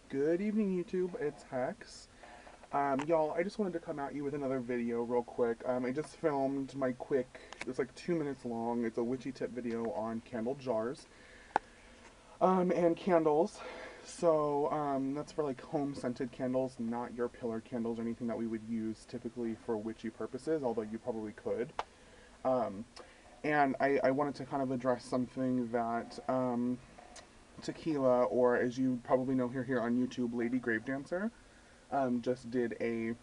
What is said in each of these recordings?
Good evening, YouTube. It's Hex. Y'all, I just wanted to come at you with another video real quick. I just filmed my quick, it's like 2 minutes long. It's a witchy tip video on candle jars and candles. So that's for like home scented candles, not your pillar candles or anything that we would use typically for witchy purposes, although you probably could. Um, and I wanted to kind of address something that Tequila, or as you probably know here on YouTube, Lady Gravedancer, just did a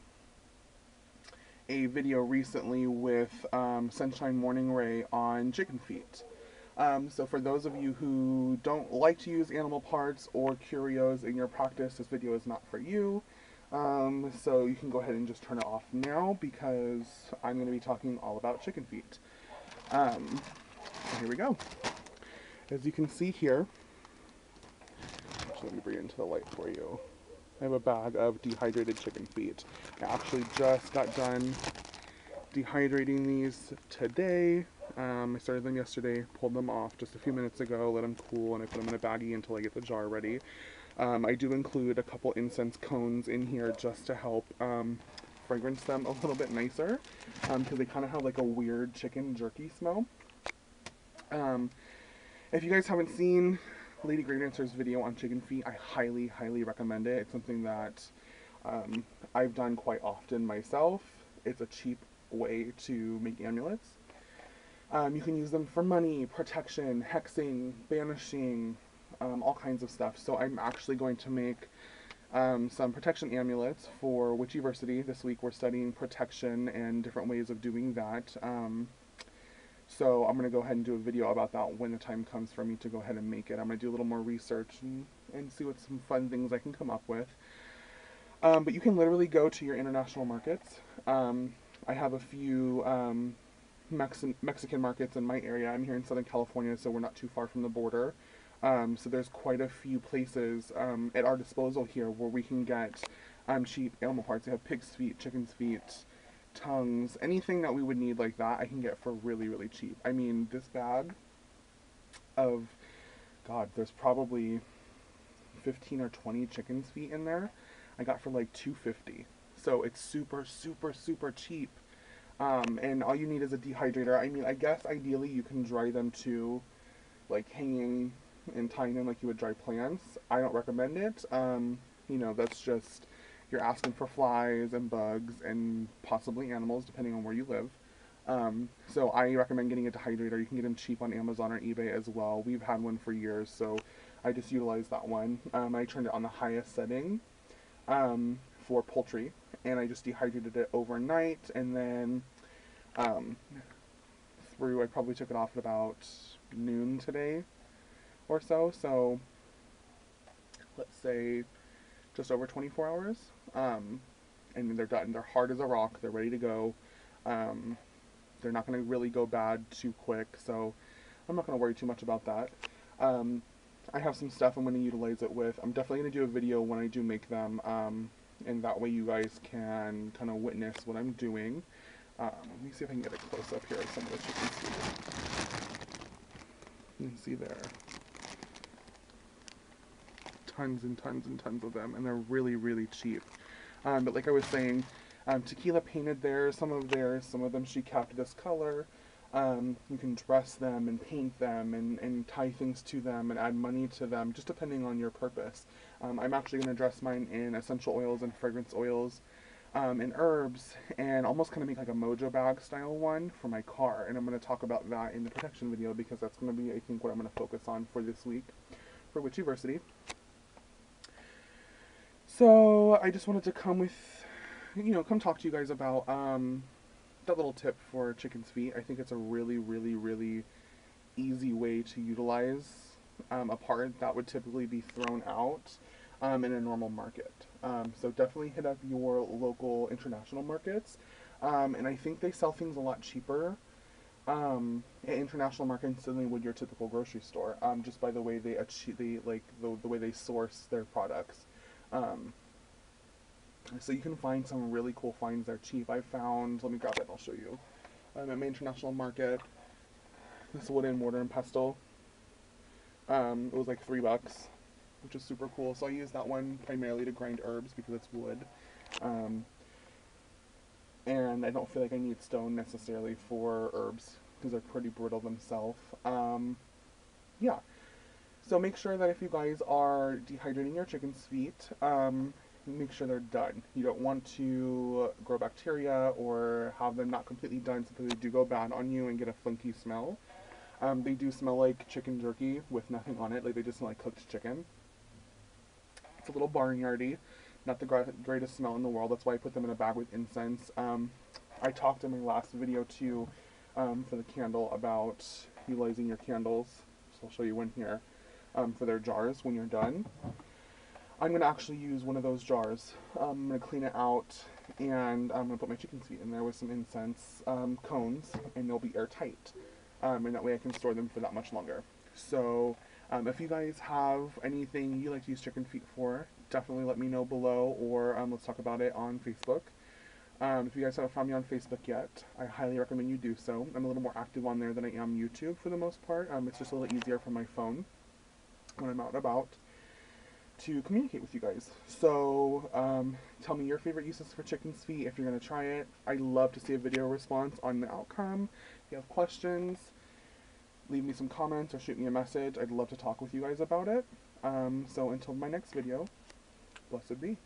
video recently with Sunshine Morning Ray on chicken feet. So for those of you who don't like to use animal parts or curios in your practice, this video is not for you. So you can go ahead and just turn it off now because I'm going to be talking all about chicken feet. So here we go. As you can see here, let me bring it into the light for you. I have a bag of dehydrated chicken feet. I actually just got done dehydrating these today. I started them yesterday, pulled them off just a few minutes ago, let them cool, and I put them in a baggie until I get the jar ready. I do include a couple incense cones in here just to help fragrance them a little bit nicer, because they kind of have like a weird chicken jerky smell. If you guys haven't seen Lady Gravedancer's video on chicken feet, I highly recommend it. It's something that I've done quite often myself. It's a cheap way to make amulets. You can use them for money, protection, hexing, banishing, all kinds of stuff. So I'm actually going to make some protection amulets for Witchiversity. This week we're studying protection and different ways of doing that. So I'm going to go ahead and do a video about that when the time comes for me to go ahead and make it. I'm going to do a little more research and see what some fun things I can come up with. But you can literally go to your international markets. I have a few Mexican markets in my area. I'm here in Southern California, so we're not too far from the border. So there's quite a few places at our disposal here where we can get cheap animal parts. They have pig's feet, chicken's feet, tongues, anything that we would need like that, I can get for really cheap. I mean, this bag of, God, there's probably 15 or 20 chicken's feet in there. I got for like $2.50. So it's super cheap. And all you need is a dehydrator. I mean, I guess ideally you can dry them too, like hanging and tying them like you would dry plants. I don't recommend it. You know, that's just, you're asking for flies and bugs and possibly animals depending on where you live. So I recommend getting a dehydrator. You can get them cheap on Amazon or eBay as well. We've had one for years, so I just utilized that one. I turned it on the highest setting for poultry, and I just dehydrated it overnight, and then I probably took it off at about noon today or so. So let's say just over 24 hours. And they're done. They're hard as a rock. They're ready to go. They're not going to really go bad too quick, so I'm not going to worry too much about that. I have some stuff I'm going to utilize it with. I'm definitely going to do a video when I do make them, and that way you guys can kind of witness what I'm doing. Let me see if I can get a close up here of some of the chicken feet. You can see there. Tons and tons of them, and they're really cheap. But like I was saying, Tequila painted theirs, some of them she capped this color. You can dress them and paint them and tie things to them and add money to them, just depending on your purpose. I'm actually going to dress mine in essential oils and fragrance oils and herbs, and almost kind of make like a mojo bag style one for my car. And I'm going to talk about that in the protection video because that's going to be, I think, what I'm going to focus on for this week for Witchiversity. So I just wanted to come talk to you guys about that little tip for chicken's feet. I think it's a really easy way to utilize a part that would typically be thrown out in a normal market. So definitely hit up your local international markets. And I think they sell things a lot cheaper at international markets than they would your typical grocery store, just by the way they the way they source their products. So you can find some really cool finds. They're cheap. I found, let me grab it and I'll show you. At my international market, this wooden mortar and pestle. It was like $3. which is super cool. So I use that one primarily to grind herbs because it's wood. Um, and I don't feel like I need stone necessarily for herbs because they're pretty brittle themselves. Yeah. So make sure that if you guys are dehydrating your chicken's feet, make sure they're done. You don't want to grow bacteria or have them not completely done so they do go bad on you and get a funky smell. They do smell like chicken jerky with nothing on it, like they just smell like cooked chicken. It's a little barnyardy, not the greatest smell in the world. That's why I put them in a bag with incense. I talked in my last video too, for the candle about utilizing your candles. So I'll show you one here, for their jars when you're done. I'm going to actually use one of those jars. I'm going to clean it out and I'm going to put my chicken's feet in there with some incense cones, and they'll be airtight. And that way I can store them for that much longer. So if you guys have anything you like to use chicken feet for, definitely let me know below, or let's talk about it on Facebook. If you guys haven't found me on Facebook yet, I highly recommend you do so. I'm a little more active on there than I am YouTube for the most part. It's just a little easier for my phone when I'm out and about to communicate with you guys. So tell me your favorite uses for chicken's feet if you're going to try it. I'd love to see a video response on the outcome. If you have questions, leave me some comments or shoot me a message. I'd love to talk with you guys about it. So until my next video, blessed be.